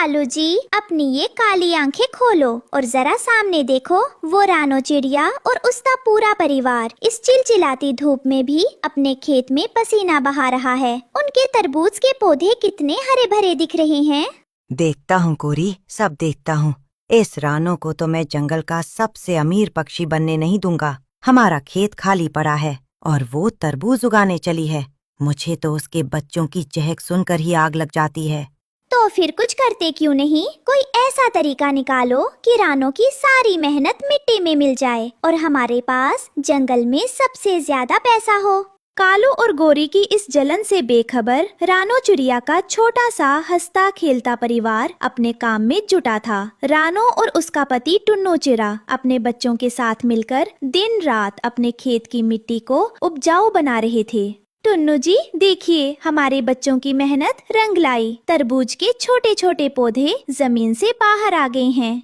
कालू जी, अपनी ये काली आंखें खोलो और जरा सामने देखो। वो रानो चिड़िया और उसका पूरा परिवार इस चिलचिलाती धूप में भी अपने खेत में पसीना बहा रहा है। उनके तरबूज के पौधे कितने हरे भरे दिख रहे हैं। देखता हूँ कोरी, सब देखता हूँ। इस रानो को तो मैं जंगल का सबसे अमीर पक्षी बनने नहीं दूंगा। हमारा खेत खाली पड़ा है और वो तरबूज उगाने चली है। मुझे तो उसके बच्चों की चहक सुनकर ही आग लग जाती है। तो फिर कुछ करते क्यों नहीं? कोई ऐसा तरीका निकालो कि रानो की सारी मेहनत मिट्टी में मिल जाए और हमारे पास जंगल में सबसे ज्यादा पैसा हो। कालू और गोरी की इस जलन से बेखबर रानो चिड़िया का छोटा सा हंसता खेलता परिवार अपने काम में जुटा था। रानो और उसका पति टुन्नो चिड़ा अपने बच्चों के साथ मिलकर दिन रात अपने खेत की मिट्टी को उपजाऊ बना रहे थे। टुन्नू जी, देखिए हमारे बच्चों की मेहनत रंग लाई। तरबूज के छोटे छोटे पौधे जमीन से बाहर आ गए हैं।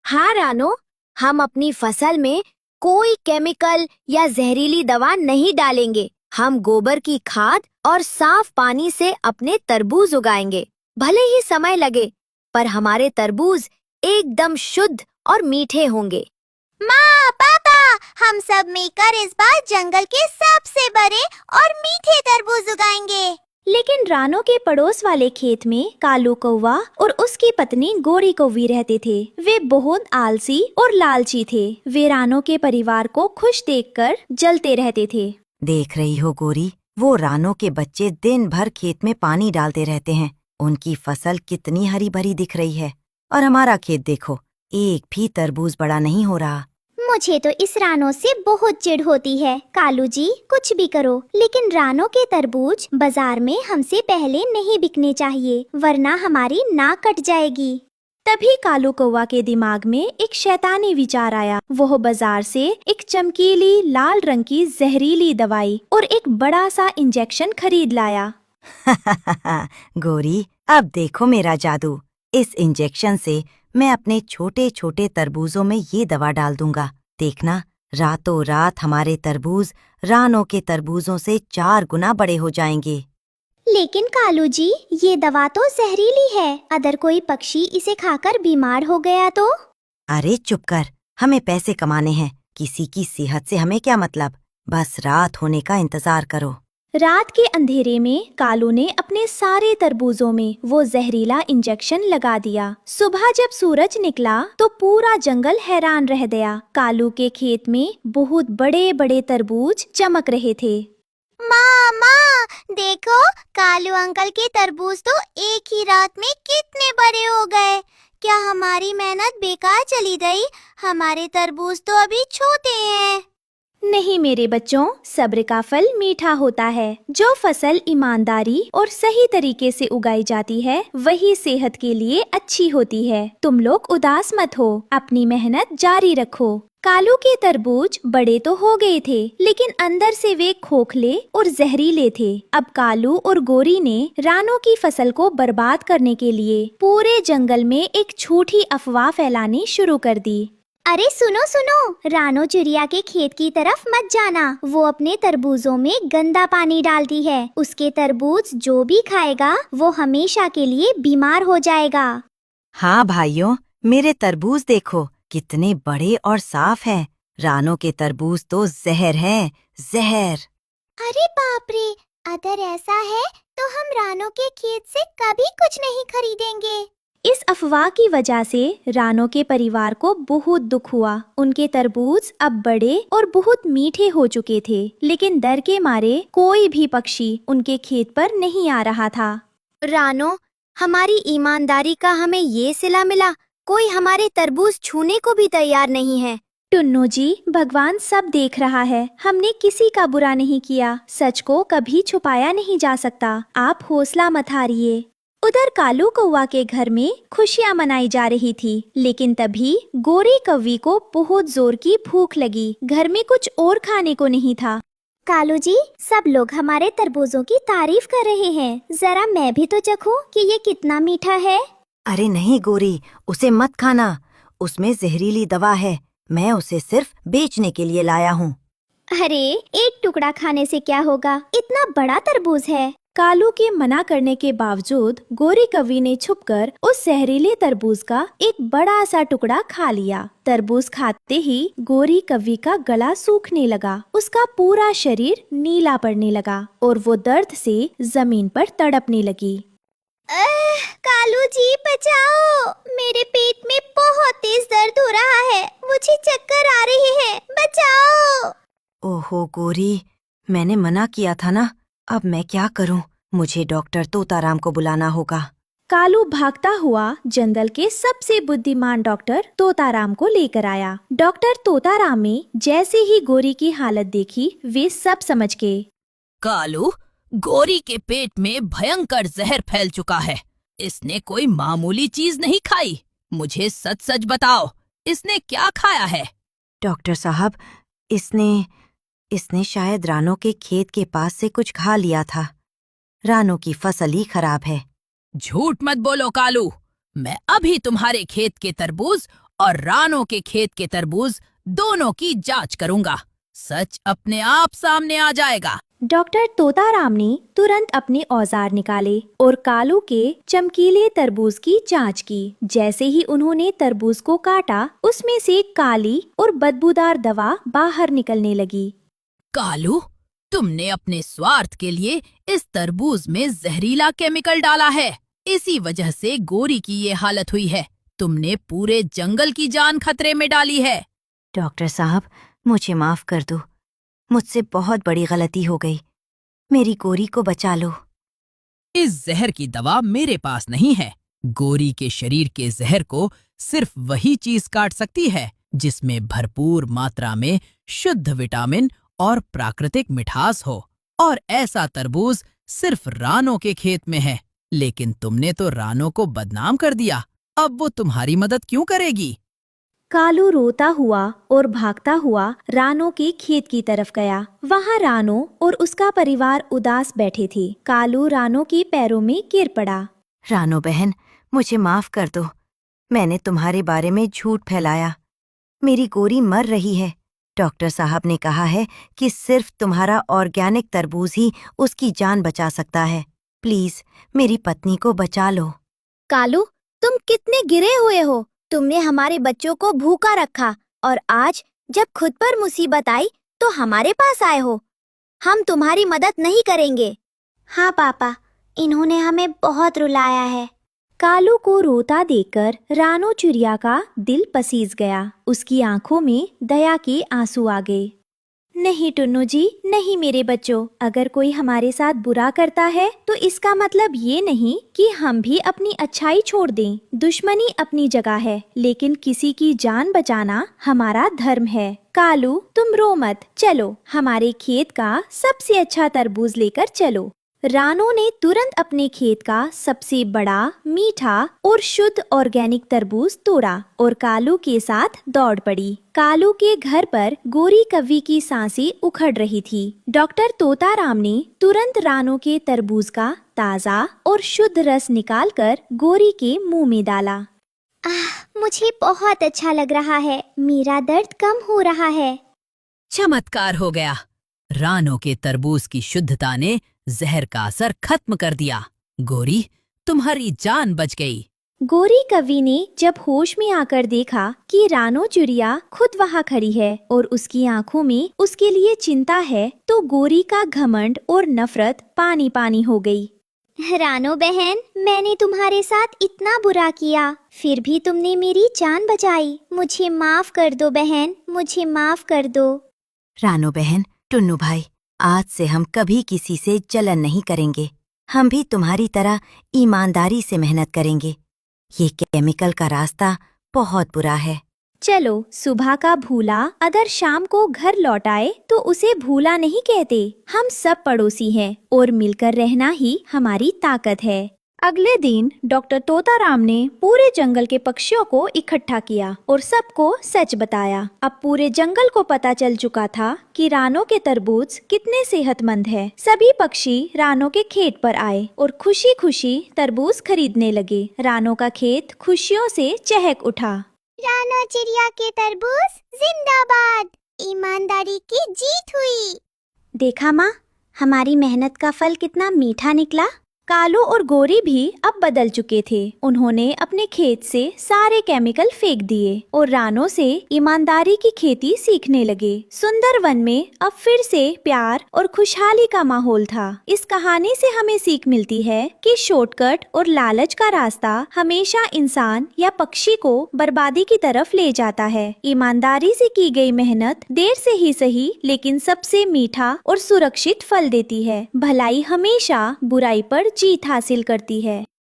हाँ रानो, हम अपनी फसल में कोई केमिकल या जहरीली दवा नहीं डालेंगे। हम गोबर की खाद और साफ पानी से अपने तरबूज उगाएंगे। भले ही समय लगे, पर हमारे तरबूज एकदम शुद्ध और मीठे होंगे। माँ, पापा, हम सब मिलकर इस बार जंगल के सबसे बड़े और मीठे तरबूज उगाएंगे। लेकिन रानो के पड़ोस वाले खेत में कालू कौवा और उसकी पत्नी गोरी कौवी रहते थे। वे बहुत आलसी और लालची थे। वे रानो के परिवार को खुश देखकर जलते रहते थे। देख रही हो गोरी, वो रानो के बच्चे दिन भर खेत में पानी डालते रहते हैं। उनकी फसल कितनी हरी भरी दिख रही है और हमारा खेत देखो, एक भी तरबूज बड़ा नहीं हो रहा। मुझे तो इस रानो से बहुत चिढ़ होती है। कालू जी, कुछ भी करो, लेकिन रानो के तरबूज बाजार में हमसे पहले नहीं बिकने चाहिए, वरना हमारी नाक कट जाएगी। तभी कालू कौवा के दिमाग में एक शैतानी विचार आया। वह बाजार से एक चमकीली लाल रंग की जहरीली दवाई और एक बड़ा सा इंजेक्शन खरीद लाया। गोरी, अब देखो मेरा जादू। इस इंजेक्शन से मैं अपने छोटे छोटे तरबूजों में ये दवा डाल दूंगा। देखना, रातों रात हमारे तरबूज रानो के तरबूजों से 4 गुना बड़े हो जाएंगे। लेकिन कालू जी, ये दवा तो जहरीली है। अगर कोई पक्षी इसे खाकर बीमार हो गया तो? अरे चुप कर, हमें पैसे कमाने हैं, किसी की सेहत से हमें क्या मतलब। बस रात होने का इंतजार करो। रात के अंधेरे में कालू ने अपने सारे तरबूजों में वो जहरीला इंजेक्शन लगा दिया। सुबह जब सूरज निकला तो पूरा जंगल हैरान रह गया। कालू के खेत में बहुत बड़े बड़े तरबूज चमक रहे थे। माँ, देखो, कालू अंकल के तरबूज तो एक ही रात में कितने बड़े हो गए। क्या हमारी मेहनत बेकार चली गई? हमारे तरबूज तो अभी छोटे हैं। नहीं मेरे बच्चों, सब्र का फल मीठा होता है। जो फसल ईमानदारी और सही तरीके से उगाई जाती है, वही सेहत के लिए अच्छी होती है। तुम लोग उदास मत हो, अपनी मेहनत जारी रखो। कालू के तरबूज बड़े तो हो गए थे, लेकिन अंदर से वे खोखले और जहरीले थे। अब कालू और गोरी ने रानो की फसल को बर्बाद करने के लिए पूरे जंगल में एक झूठी अफवाह फैलानी शुरू कर दी। अरे सुनो सुनो, रानो चिड़िया के खेत की तरफ मत जाना। वो अपने तरबूजों में गंदा पानी डालती है। उसके तरबूज जो भी खाएगा वो हमेशा के लिए बीमार हो जाएगा। हाँ भाइयों, मेरे तरबूज देखो, कितने बड़े और साफ हैं। रानो के तरबूज तो जहर हैं, जहर। अरे बाप रे, अगर ऐसा है तो हम रानो के खेत से कभी कुछ नहीं खरीदेंगे। इस अफवाह की वजह से रानो के परिवार को बहुत दुख हुआ। उनके तरबूज अब बड़े और बहुत मीठे हो चुके थे, लेकिन डर के मारे कोई भी पक्षी उनके खेत पर नहीं आ रहा था। रानो, हमारी ईमानदारी का हमें ये सिला मिला। कोई हमारे तरबूज छूने को भी तैयार नहीं है। टुन्नू जी, भगवान सब देख रहा है। हमने किसी का बुरा नहीं किया। सच को कभी छुपाया नहीं जा सकता। आप हौसला मत हारिए। उधर कालू कौवा के घर में खुशियां मनाई जा रही थी, लेकिन तभी गोरी कौवी को बहुत जोर की भूख लगी। घर में कुछ और खाने को नहीं था। कालू जी, सब लोग हमारे तरबूजों की तारीफ कर रहे हैं। जरा मैं भी तो चखूं कि ये कितना मीठा है। अरे नहीं गोरी, उसे मत खाना, उसमें जहरीली दवा है। मैं उसे सिर्फ बेचने के लिए लाया हूँ। अरे, एक टुकड़ा खाने से क्या होगा? इतना बड़ा तरबूज है। कालू के मना करने के बावजूद गोरी कौवी ने छुपकर उस जहरीले तरबूज का एक बड़ा सा टुकड़ा खा लिया। तरबूज खाते ही गोरी कौवी का गला सूखने लगा, उसका पूरा शरीर नीला पड़ने लगा और वो दर्द से जमीन पर तड़पने लगी। कालू जी बचाओ, मेरे पेट में बहुत तेज दर्द हो रहा है, मुझे चक्कर आ रही है, बचाओ। ओहो गोरी, मैंने मना किया था ना, अब मैं क्या करूं? मुझे डॉक्टर तोताराम को बुलाना होगा। कालू भागता हुआ जंगल के सबसे बुद्धिमान डॉक्टर तोताराम को लेकर आया। डॉक्टर तोताराम ने जैसे ही गोरी की हालत देखी, वे सब समझ गए। कालू, गोरी के पेट में भयंकर जहर फैल चुका है। इसने कोई मामूली चीज नहीं खाई। मुझे सच सच बताओ, इसने क्या खाया है? डॉक्टर साहब, इसने शायद रानो के खेत के पास से कुछ खा लिया था। रानो की फसल ही खराब है। झूठ मत बोलो कालू, मैं अभी तुम्हारे खेत के तरबूज और रानो के खेत के तरबूज दोनों की जांच करूंगा। सच अपने आप सामने आ जाएगा। डॉक्टर तोताराम ने तुरंत अपने औजार निकाले और कालू के चमकीले तरबूज की जांच की। जैसे ही उन्होंने तरबूज को काटा, उसमें से काली और बदबूदार दवा बाहर निकलने लगी। कालू, तुमने अपने स्वार्थ के लिए इस तरबूज में जहरीला केमिकल डाला है। इसी वजह से गोरी की ये हालत हुई है। तुमने पूरे जंगल की जान खतरे में डाली है। डॉक्टर साहब, मुझे माफ कर दो, मुझसे बहुत बड़ी गलती हो गई। मेरी गोरी को बचा लो। इस जहर की दवा मेरे पास नहीं है। गोरी के शरीर के जहर को सिर्फ वही चीज काट सकती है जिसमें भरपूर मात्रा में शुद्ध विटामिन और प्राकृतिक मिठास हो। और ऐसा तरबूज सिर्फ रानो के खेत में है। लेकिन तुमने तो रानो को बदनाम कर दिया। अब वो तुम्हारी मदद क्यों करेगी? कालू रोता हुआ और भागता हुआ रानो के खेत की तरफ गया। वहाँ रानो और उसका परिवार उदास बैठे थे। कालू रानो के पैरों में गिर पड़ा। रानो बहन, मुझे माफ कर दो। मैंने तुम्हारे बारे में झूठ फैलाया। मेरी गोरी मर रही है। डॉक्टर साहब ने कहा है कि सिर्फ तुम्हारा ऑर्गेनिक तरबूज ही उसकी जान बचा सकता है। प्लीज मेरी पत्नी को बचा लो। कालू, तुम कितने गिरे हुए हो। तुमने हमारे बच्चों को भूखा रखा और आज जब खुद पर मुसीबत आई तो हमारे पास आए हो। हम तुम्हारी मदद नहीं करेंगे। हाँ पापा, इन्होंने हमें बहुत रुलाया है। कालू को रोता देखकर रानो चिड़िया का दिल पसीज गया। उसकी आंखों में दया के आंसू आ गए। नहीं टुन्नू जी, नहीं मेरे बच्चों, अगर कोई हमारे साथ बुरा करता है तो इसका मतलब ये नहीं कि हम भी अपनी अच्छाई छोड़ दें। दुश्मनी अपनी जगह है, लेकिन किसी की जान बचाना हमारा धर्म है। कालू, तुम रो मत, चलो हमारे खेत का सबसे अच्छा तरबूज लेकर चलो। रानो ने तुरंत अपने खेत का सबसे बड़ा, मीठा और शुद्ध ऑर्गेनिक तरबूज तोड़ा और कालू के साथ दौड़ पड़ी। कालू के घर पर गोरी कौवी की सांसें उखड़ रही थी। डॉक्टर तोताराम ने तुरंत रानो के तरबूज का ताज़ा और शुद्ध रस निकालकर गोरी के मुंह में डाला। मुझे बहुत अच्छा लग रहा है, मेरा दर्द कम हो रहा है। चमत्कार हो गया। रानो के तरबूज की शुद्धता ने जहर का असर खत्म कर दिया। गोरी, तुम्हारी जान बच गई। गोरी कौवी ने जब होश में आकर देखा कि रानो चिड़िया खुद वहाँ खड़ी है और उसकी आंखों में उसके लिए चिंता है, तो गोरी का घमंड और नफरत पानी पानी हो गई। रानो बहन, मैंने तुम्हारे साथ इतना बुरा किया, फिर भी तुमने मेरी जान बचाई। मुझे माफ कर दो बहन, मुझे माफ कर दो। रानो बहन, टुन्नू भाई, आज से हम कभी किसी से जलन नहीं करेंगे। हम भी तुम्हारी तरह ईमानदारी से मेहनत करेंगे। ये केमिकल का रास्ता बहुत बुरा है। चलो, सुबह का भूला अगर शाम को घर लौट आए तो उसे भूला नहीं कहते। हम सब पड़ोसी हैं और मिलकर रहना ही हमारी ताकत है। अगले दिन डॉक्टर तोताराम ने पूरे जंगल के पक्षियों को इकट्ठा किया और सबको सच बताया। अब पूरे जंगल को पता चल चुका था कि रानो के तरबूज कितने सेहतमंद है। सभी पक्षी रानो के खेत पर आए और खुशी खुशी तरबूज खरीदने लगे। रानो का खेत खुशियों से चहक उठा। रानो चिड़िया के तरबूज जिंदाबाद, ईमानदारी की जीत हुई। देखा माँ, हमारी मेहनत का फल कितना मीठा निकला। कालू और गोरी भी अब बदल चुके थे। उन्होंने अपने खेत से सारे केमिकल फेंक दिए और रानो से ईमानदारी की खेती सीखने लगे। सुंदर वन में अब फिर से प्यार और खुशहाली का माहौल था। इस कहानी से हमें सीख मिलती है कि शॉर्टकट और लालच का रास्ता हमेशा इंसान या पक्षी को बर्बादी की तरफ ले जाता है। ईमानदारी से की गई मेहनत देर से ही सही लेकिन सबसे मीठा और सुरक्षित फल देती है। भलाई हमेशा बुराई पर जीत हासिल करती है।